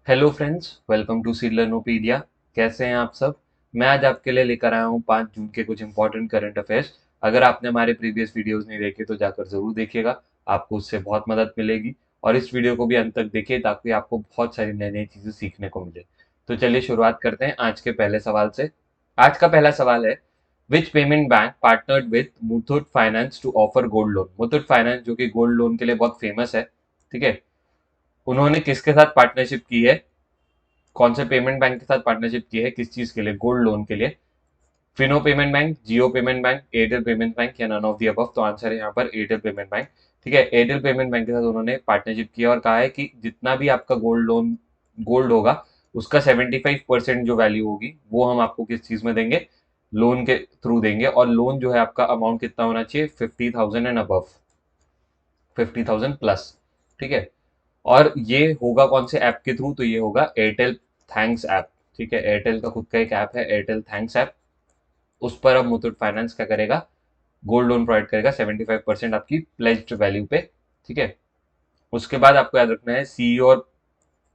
Hello friends, welcome to Seedlearnopedia. कैसे हैं आप सब? मैं आज आपके लिए लेकर आया हूँ 5 जून के कुछ इंपॉर्टेंट करंट अफेयर्स। अगर आपने हमारे प्रीवियस वीडियोस नहीं देखे तो जाकर जरूर देखिएगा, आपको उससे बहुत मदद मिलेगी। और इस वीडियो को भी अंत तक देखिए ताकि आपको बहुत सारी नई नई चीजें सीखने को मिले। तो चलिए शुरुआत करते हैं आज के पहले सवाल से। आज का पहला सवाल है, which payment bank partnered with Muthoot finance to offer gold loan. Muthoot finance जो कि गोल्ड लोन के लिए बहुत फेमस है, ठीक है, उन्होंने किसके साथ पार्टनरशिप की है? कौन से पेमेंट बैंक के साथ पार्टनरशिप की है, किस चीज के लिए? गोल्ड लोन के लिए। Fino payment bank, Jio payment bank, Airtel payment bank या नन ऑफ दी अबव? तो आंसर है यहाँ पर एयरटेल पेमेंट बैंक। ठीक है, एयरटेल पेमेंट बैंक के साथ उन्होंने पार्टनरशिप किया और कहा है कि जितना भी आपका गोल्ड लोन गोल्ड होगा उसका 75% जो वैल्यू होगी वो हम आपको किस चीज में देंगे? लोन के थ्रू देंगे। और लोन जो है आपका अमाउंट कितना होना चाहिए? 50,000 एंड अबव, 50,000 प्लस। ठीक है, और ये होगा कौन से ऐप के थ्रू? तो ये होगा एयरटेल थैंक्स ऐप। ठीक है, एयरटेल का खुद का एक ऐप है, एयरटेल थैंक्स ऐप। उस पर अब मुथूट फाइनेंस क्या करेगा? गोल्ड लोन प्रोवाइड करेगा 75% आपकी प्लेज्ड वैल्यू पे। ठीक है, उसके बाद आपको याद रखना है सीईओ और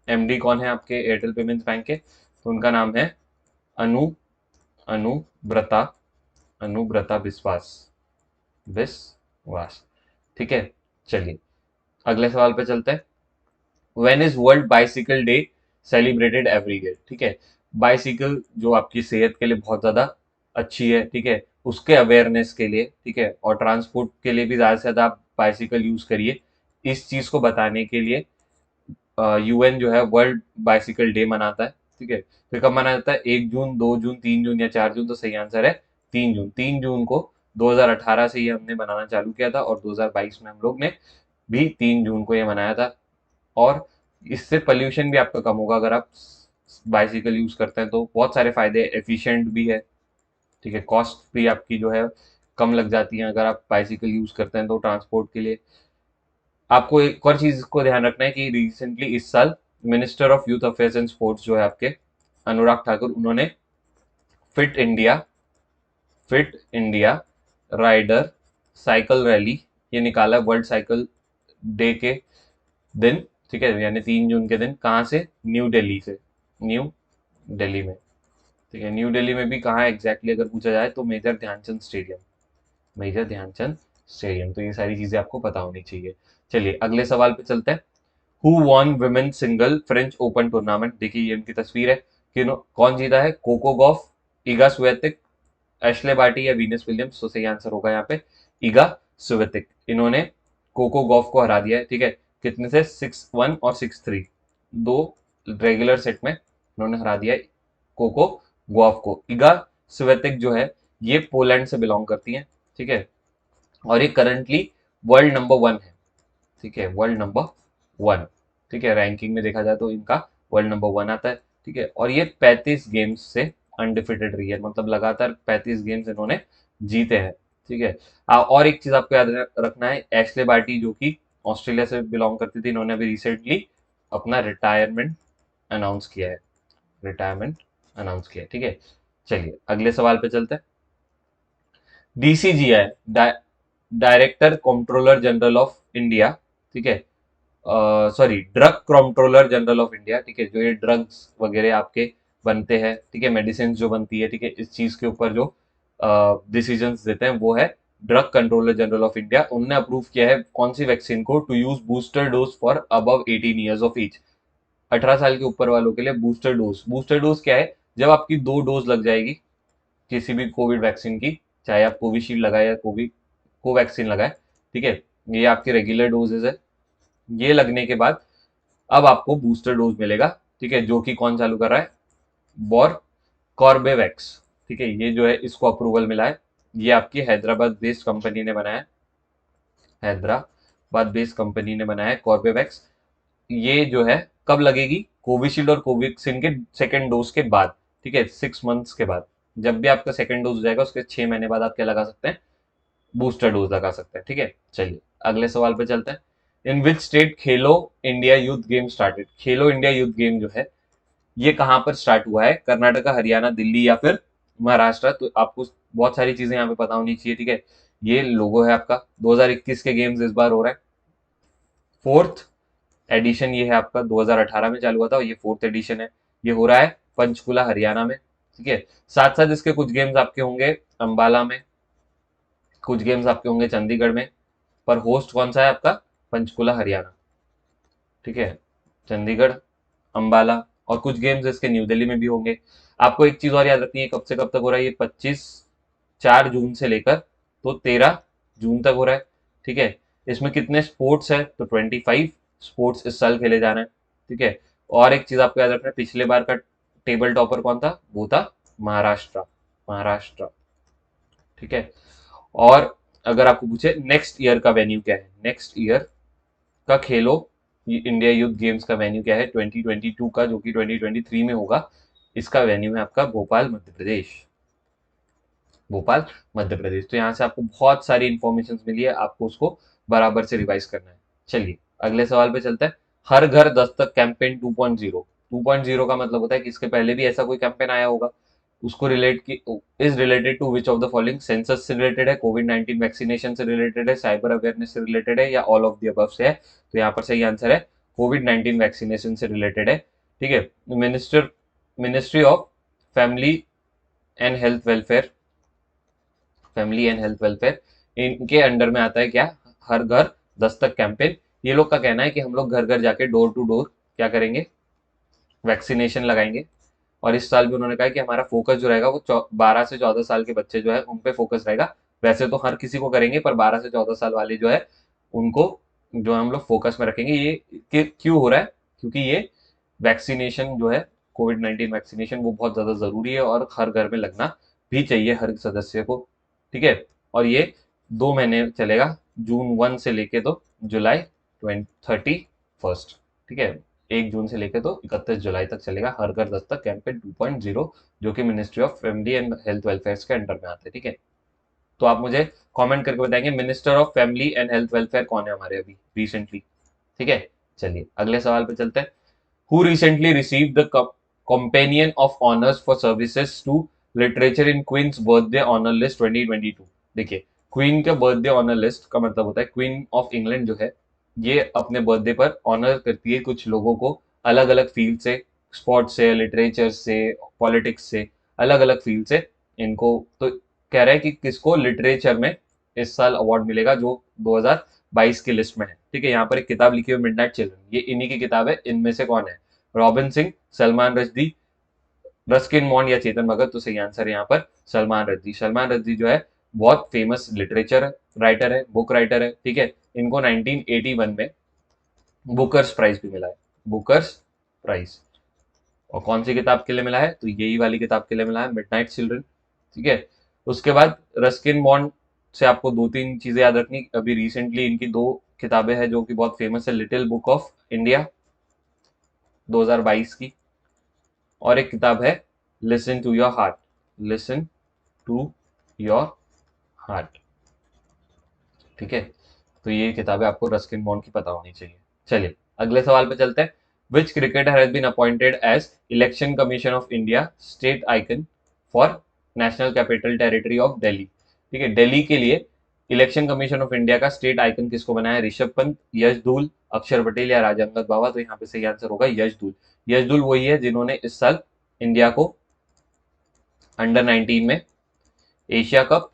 एमडी कौन है आपके एयरटेल पेमेंट्स बैंक के? तो उनका नाम है अनु अनुब्रता अनुब्रता विश्वास। ठीक है, चलिए अगले सवाल पे चलते हैं। When is world bicycle day celebrated every year? ठीक है, बाइसिकल जो आपकी सेहत के लिए बहुत ज्यादा अच्छी है, ठीक है, उसके अवेयरनेस के लिए, ठीक है, और ट्रांसपोर्ट के लिए भी ज्यादा से ज्यादा आप बाइसिकल यूज करिए, इस चीज को बताने के लिए यूएन जो है वर्ल्ड बाइसिकल डे मनाता है। ठीक है, तो कब मनाया जाता है? 1 जून, 2 जून, 3 जून या 4 जून? तो सही आंसर है 3 जून। 3 जून को 2018 से ये हमने मनाना चालू किया था और 2022 में हम लोग ने भी 3 जून को ये मनाया था। और इससे पोल्यूशन भी आपका कम होगा अगर आप बाइसिकल यूज करते हैं, तो बहुत सारे फायदे, एफिशिएंट भी है। ठीक है, कॉस्ट भी आपकी जो है कम लग जाती है अगर आप बाइसिकल यूज करते हैं तो ट्रांसपोर्ट के लिए। आपको एक और चीज को ध्यान रखना है कि रिसेंटली इस साल minister of youth affairs and sports जो है आपके अनुराग ठाकुर, उन्होंने fit India fit India rider cycle rally ये निकाला वर्ल्ड साइकिल डे के दिन। ठीक है, यानी 3 जून के दिन। कहाँ से? न्यू दिल्ली से, न्यू दिल्ली में। ठीक है, न्यू दिल्ली में भी कहाँ एग्जैक्टली अगर पूछा जाए तो major Dhyanchand stadium, major Dhyanchand stadium. तो ये सारी चीजें आपको पता होनी चाहिए। चलिए अगले सवाल पे चलते हैं। Who won women singles French Open tournament? देखिए ये उनकी तस्वीर है कि कौन जीता है? Coco Gauff, Iga Swiatek, Ashleigh Barty या वीनस विलियम्स? तो सही आंसर होगा यहाँ पे इगा स्वेतिक। इन्होंने कोको गॉफ को हरा दिया है। ठीक है, कितने से? 6-1 और 6-3, दो रेगुलर सेट में इन्होंने हरा दिया है कोको गॉफ को। इगा स्वेतिक जो है ये पोलैंड से बिलोंग करती हैं। ठीक है, और ये करंटली वर्ल्ड नंबर 1 है। ठीक है, वर्ल्ड नंबर 1। ठीक है, रैंकिंग में देखा जाए तो इनका वर्ल्ड नंबर 1 आता है। ठीक है, और ये 35 गेम्स से अनडिफिटेड रही है, मतलब लगातार 35 गेम्स इन्होंने जीते हैं। ठीक है, और एक चीज आपको याद रखना है, एशले बार्टी जो कि ऑस्ट्रेलिया से बिलोंग करती थी, इन्होंने अभी रिसेंटली अपना रिटायरमेंट अनाउंस किया है, रिटायरमेंट अनाउंस किया है। ठीक है, चलिए अगले सवाल पे चलते हैं। DCGI, director controller general of India, ठीक है, sorry, drug controller general of India. ठीक है, जो ये ड्रग्स वगैरह आपके बनते हैं, ठीक है, मेडिसिन जो बनती है, ठीक है, इस चीज के ऊपर जो डिसीजंस देते हैं वो है drug controller general of India. उन्होंने अप्रूव किया है कौन सी वैक्सीन को? To use booster dose for above 18 years of age. 18 साल के ऊपर वालों के लिए बूस्टर डोज। बूस्टर डोज क्या है? जब आपकी 2 डोज लग जाएगी किसी भी कोविड वैक्सीन की, चाहे आप कोविशील्ड लगाए या कोवैक्सीन लगाए, ठीक है, ये आपकी रेगुलर डोजेज है। ये लगने के बाद अब आपको बूस्टर डोज मिलेगा। ठीक है, जो कि कौन चालू कर रहा है? बॉर कॉर्बेवैक्स। ठीक है, ये जो है इसको अप्रूवल मिला है। ये आपकी हैदराबाद बेस्ड कंपनी ने बनाया है, हैदराबाद बेस्ड कंपनी ने बनाया है कॉर्बेवैक्स। ये जो है कब लगेगी? कोविशील्ड और कोवैक्सीन के सेकेंड डोज के बाद। ठीक है, 6 मंथ्स के बाद। जब भी आपका सेकेंड डोज हो जाएगा उसके 6 महीने बाद आप क्या लगा सकते हैं? बूस्टर डोज लगा सकते हैं। ठीक है, चलिए अगले सवाल पे चलते हैं। इन which state Khelo India youth game started? Khelo India youth game जो है ये कहाँ पर स्टार्ट हुआ है? कर्नाटका, हरियाणा, दिल्ली या फिर महाराष्ट्र? तो आपको बहुत सारी चीजें यहाँ पे पता होनी चाहिए। ठीक है, ये लोगो है आपका। 2021 के गेम्स इस बार हो रहा है। फोर्थ एडिशन ये है आपका 2018 में चालू हुआ था और ये 4th एडिशन है। ये हो रहा है पंचकुला हरियाणा में, ठीक है। साथ साथ इसके कुछ गेम्स आपके होंगे अंबाला में, कुछ गेम्स आपके होंगे चंडीगढ़ में, पर होस्ट कौन सा है आपका, पंचकुला हरियाणा, ठीक है। चंडीगढ़, अंबाला, और कुछ गेम्स इसके न्यू दिल्ली में भी होंगे। आपको एक चीज और याद रखनी है, कब से कब तक हो रहा है ये, 4 जून से लेकर तो 13 जून तक हो रहा है, ठीक है। इसमें कितने स्पोर्ट्स है, तो 25 स्पोर्ट्स इस साल खेले जा रहे हैं, ठीक है। और एक चीज आपको याद रखना है, पिछले बार का टेबल टॉपर कौन था, वो था महाराष्ट्र, महाराष्ट्र, ठीक है। और अगर आपको पूछे नेक्स्ट ईयर का वेन्यू क्या है, नेक्स्ट ईयर का खेलो इंडिया यूथ गेम्स का वेन्यू क्या है 2022 का, जो कि 2023 में होगा, इसका वेन्यू है आपका भोपाल मध्य प्रदेश, भोपाल मध्य प्रदेश। तो यहाँ से आपको बहुत सारी इंफॉर्मेशन मिली है, आपको उसको बराबर से रिवाइज करना है। चलिए अगले सवाल पे चलते हैं। हर घर दस्तक कैंपेन 2.0, 2.0 का मतलब होता है कि इसके पहले भी ऐसा कोई कैंपेन आया होगा, उसको रिलेट की is related to which of the following, census से रिलेटेड है, कोविड-19 वैक्सीनेशन से रिलेटेड है, साइबर अवेयरनेस से रिलेटेड है, या ऑल ऑफ द अबव से है। तो यहाँ पर सही आंसर है कोविड-19 वैक्सीनेशन से रिलेटेड है, ठीक है। Ministry of family and health welfare, family and health welfare इनके अंडर में आता है क्या, हर घर दस्तक कैंपेन। ये लोग का कहना है कि हम लोग घर घर जाके डोर टू डोर क्या करेंगे, वैक्सीनेशन लगाएंगे। और इस साल भी उन्होंने कहा कि हमारा फोकस जो रहेगा वो 12 से 14 साल के बच्चे जो है उन पे फोकस रहेगा। वैसे तो हर किसी को करेंगे, पर 12 से 14 साल वाले जो है उनको जो हम लोग फोकस में रखेंगे। ये क्यों हो रहा है, क्योंकि ये वैक्सीनेशन जो है, कोविड-19 वैक्सीनेशन वो बहुत ज़्यादा ज़रूरी है और हर घर में लगना भी चाहिए हर सदस्य को, ठीक है। और ये 2 महीने चलेगा, जून 1 से लेके तो जुलाई 31, ठीक है। 1 जून से लेकर तो 31 जुलाई तक चलेगा हर घर दस्तक कैंपेन 2.0, जो कि ministry of family and health welfare के अंडर में आते हैं, ठीक है। तो आप मुझे कमेंट करके बताएंगे minister of family and health welfare कौन है हमारे अभी रिसेंटली, ठीक है। चलिए अगले सवाल पे चलते हैं। Who recently received the Companion of Honors for Services to Literature in Queen's Birthday Honor List 2022? देखिए, क्वीन के बर्थडे ऑनर लिस्ट का मतलब होता है, क्वीन ऑफ इंग्लैंड जो है ये अपने बर्थडे पर ऑनर करती है कुछ लोगों को, अलग अलग फील्ड से, स्पोर्ट्स से, लिटरेचर से, पॉलिटिक्स से, अलग अलग फील्ड से इनको। तो कह रहा है कि किसको लिटरेचर में इस साल अवार्ड मिलेगा, जो 2022 की लिस्ट में है, ठीक है। यहाँ पर एक किताब लिखी हुई मिडनाइट चिल्ड्रन, ये इन्हीं की किताब है। इनमें से कौन है, रॉबिन सिंह, सलमान रश्दी, रस्किन मॉन्ड या चेतन भगत। तो सही आंसर है यहाँ पर सलमान रश्दी। सलमान रश्दी जो है बहुत फेमस लिटरेचर राइटर है, बुक राइटर है, ठीक है। इनको 1981 में बुकर्स प्राइज भी मिला है, बुकर्स प्राइज। और कौन सी किताब के लिए मिला है, तो यही वाली किताब के लिए मिला है, मिडनाइट चिल्ड्रन, ठीक है। उसके बाद रस्किन बॉन्ड से आपको 2-3 चीजें याद रखनी, अभी रिसेंटली इनकी 2 किताबें हैं जो कि बहुत फेमस है, लिटिल बुक ऑफ इंडिया 2022 की, और एक किताब है listen to your heart, listen to your heart, ठीक है। तो ये किताबें आपको रस्किन बॉन्ड की पता होनी चाहिए। चलिए अगले सवाल पे चलते हैं। Which cricketer has been appointed as election commission of India state icon for national capital territory of Delhi, ठीक है। दिल्ली के लिए इलेक्शन कमीशन ऑफ इंडिया का स्टेट आइकन किसको बनाया, ऋषभ पंत, यश धूल, अक्षर पटेल या राजा अंगद बाबा। तो यहाँ पे सही आंसर होगा यश धूल। यश धूल वही है जिन्होंने इस साल इंडिया को अंडर 19 में एशिया कप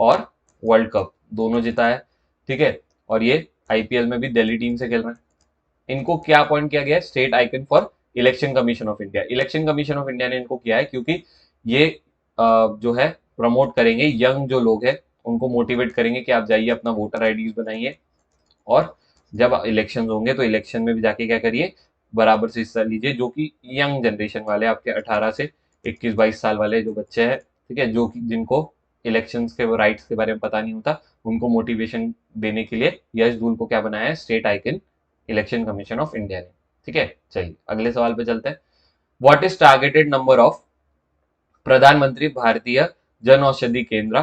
और वर्ल्ड कप दोनों जीता है, ठीक है। और ये आईपीएल में भी दिल्ली टीम से खेल रहे हैं। इनको क्या अपॉइंट किया गया है, state icon for election commission of India. Election commission of India ने इनको किया है क्योंकि ये जो है प्रमोट करेंगे, यंग जो लोग हैं उनको मोटिवेट करेंगे कि आप जाइए अपना वोटर आईडीज बनाइए, और जब इलेक्शन होंगे तो इलेक्शन में भी जाके क्या करिए, बराबर से हिस्सा लीजिए। जो कि यंग जनरेशन वाले आपके 18 से 21-22 साल वाले जो बच्चे हैं, ठीक है, जो कि जिनको इलेक्शंस के राइट्स के बारे में पता नहीं होता, उनको मोटिवेशन देने के लिए यश धूल को क्या बनाया है, state icon election commission of India ने, ठीक है। चलिए अगले सवाल पे चलते हैं। What is targeted number of प्रधानमंत्री भारतीय जन औषधि केंद्र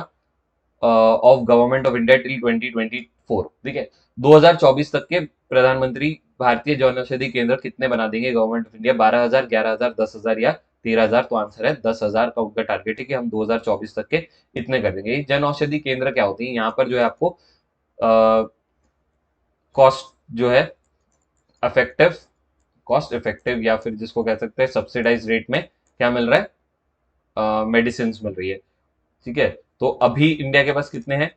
of government of India till 2024, ठीक है। 2024 तक के प्रधानमंत्री भारतीय जन औषधि केंद्र कितने बना देंगे गवर्नमेंट ऑफ इंडिया, 12,000, 11,000, 10,000 या 13,000। तो आंसर है 10,000 का उनका टारगेट है कि हम 2024 तक के इतने कर देंगे। जन औषधि केंद्र क्या होती है, यहाँ पर जो है आपको कॉस्ट जो है इफेक्टिव, कॉस्ट इफेक्टिव या फिर जिसको कह सकते हैं सब्सिडाइज रेट में क्या मिल रहा है, मेडिसिन मिल रही है। ठीक है, तो अभी इंडिया के पास कितने हैं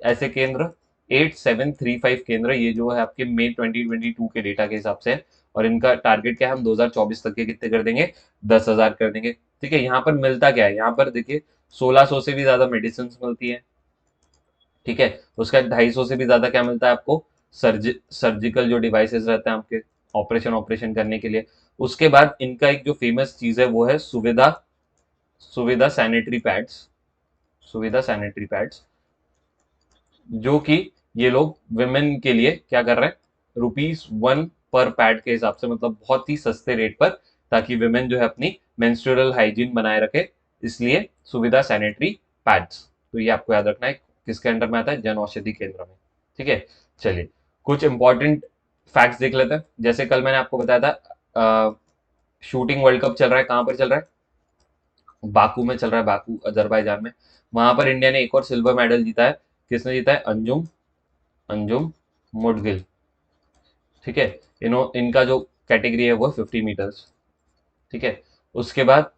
ऐसे केंद्र? 8735 केंद्र, ये जो है आपके मई 2022 के डेटा के हिसाब से है। और इनका टारगेट क्या है, हम 2024 तक के कितने कर देंगे, 10,000 कर देंगे। ठीक है, यहाँ पर मिलता क्या है, यहाँ पर देखिए 1600 से भी ज्यादा मेडिसिन मिलती है। ठीक है, उसका 250 से भी ज्यादा क्या मिलता है आपको, सर्जिकल जो डिवाइसेस रहते हैं आपके ऑपरेशन ऑपरेशन करने के लिए। उसके बाद इनका एक जो फेमस चीज है वो है सुविधा, सुविधा सैनिटरी पैड्स, सुविधा सैनिटरी पैड्स, जो कि ये लोग विमेन के लिए क्या कर रहे हैं, ₹1 पर पैड के हिसाब से, मतलब बहुत ही सस्ते रेट पर, ताकि विमेन जो है अपनी मेंस्ट्रुअल हाइजीन बनाए रखे, इसलिए सुविधा सैनिटरी पैड्स। तो ये आपको याद रखना है, किसके अंडर में आता है, जन औषधि केंद्र में। ठीक है, चलिए कुछ इंपॉर्टेंट फैक्ट्स देख लेते हैं। जैसे कल मैंने आपको बताया था शूटिंग वर्ल्ड कप चल रहा है, कहाँ पर चल रहा है, बाकू में चल रहा है, बाकू अजरबैजान में। वहां पर इंडिया ने एक और सिल्वर मेडल जीता है। किसने जीता है, अंजुम, अंजुम मुडगिल। ठीक है, इनका जो कैटेगरी है वो 50 मीटर्स। ठीक है, उसके बाद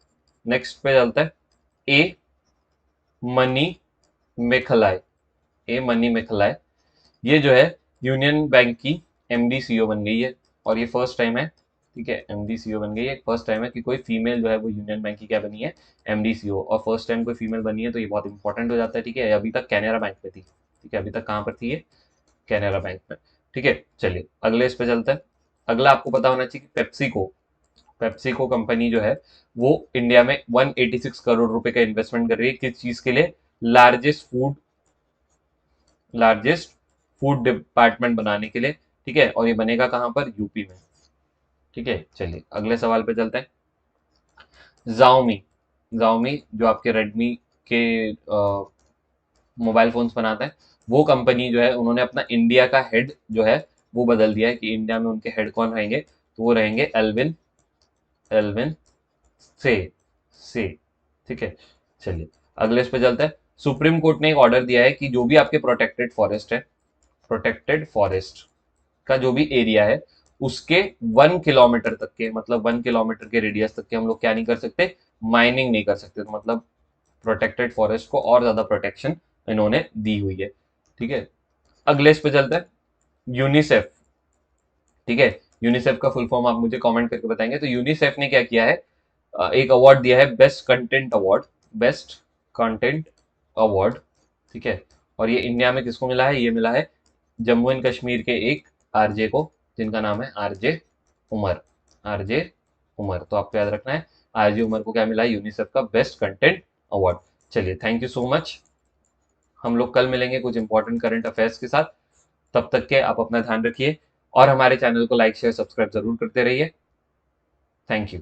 नेक्स्ट पे चलता है, ए मनी मेखलाय, ए मनी मेखलाय, ये जो है यूनियन बैंक की एमडी सीईओ बन गई है, और ये फर्स्ट टाइम है। ठीक है, एमडी सीईओ बन गई है, फर्स्ट टाइम है कि कोई फीमेल जो है वो यूनियन बैंक की क्या बनी है, एमडी सीईओ। और फर्स्ट टाइम कोई फीमेल बनी है तो ये बहुत इंपॉर्टेंट हो जाता है। ठीक है, अभी तक कैनरा बैंक में थी। ठीक है, अभी तक कहाँ पर थी ये, कैनरा बैंक में। ठीक है, चलिए अगले इस पे चलते हैं। अगला आपको पता होना चाहिए कि पेप्सिको, पेप्सिको कंपनी जो है वो इंडिया में 186 करोड़ रुपए का इन्वेस्टमेंट कर रही है, किस चीज के लिए, largest food, largest food department बनाने के लिए। ठीक है, और ये बनेगा कहां पर, यूपी में। ठीक है, चलिए अगले सवाल पे चलते हैं। जाओमी, जाओमी जो आपके रेडमी के मोबाइल फोन्स बनाता है, वो कंपनी जो है उन्होंने अपना इंडिया का हेड जो है वो बदल दिया है, कि इंडिया में उनके हेड कौन रहेंगे, तो वो रहेंगे एल्विन, एल्विन से, से। ठीक है, चलिए अगले इस पे चलते हैं। सुप्रीम कोर्ट ने एक ऑर्डर दिया है कि जो भी आपके प्रोटेक्टेड फॉरेस्ट है, प्रोटेक्टेड फॉरेस्ट का जो भी एरिया है, उसके 1 किलोमीटर तक के, मतलब 1 किलोमीटर के रेडियस तक के हम लोग क्या नहीं कर सकते, माइनिंग नहीं कर सकते। तो मतलब प्रोटेक्टेड फॉरेस्ट को और ज्यादा प्रोटेक्शन इन्होंने दी हुई है। ठीक है, अगले इस पे चलते हैं, यूनिसेफ। ठीक है, यूनिसेफ का फुल फॉर्म आप मुझे कमेंट करके बताएंगे। तो यूनिसेफ ने क्या किया है, एक अवार्ड दिया है, best content award, best content award. ठीक है, और ये इंडिया में किसको मिला है, ये मिला है जम्मू एंड कश्मीर के एक आरजे को, जिनका नाम है आरजे उमर, आरजे उमर। तो आपको याद रखना है, आरजे उमर को क्या मिला है, यूनिसेफ का बेस्ट कंटेंट अवार्ड। चलिए थैंक यू सो मच, हम लोग कल मिलेंगे कुछ इंपॉर्टेंट करंट अफेयर्स के साथ। तब तक के आप अपना ध्यान रखिए, और हमारे चैनल को लाइक शेयर सब्सक्राइब जरूर करते रहिए। Thank you.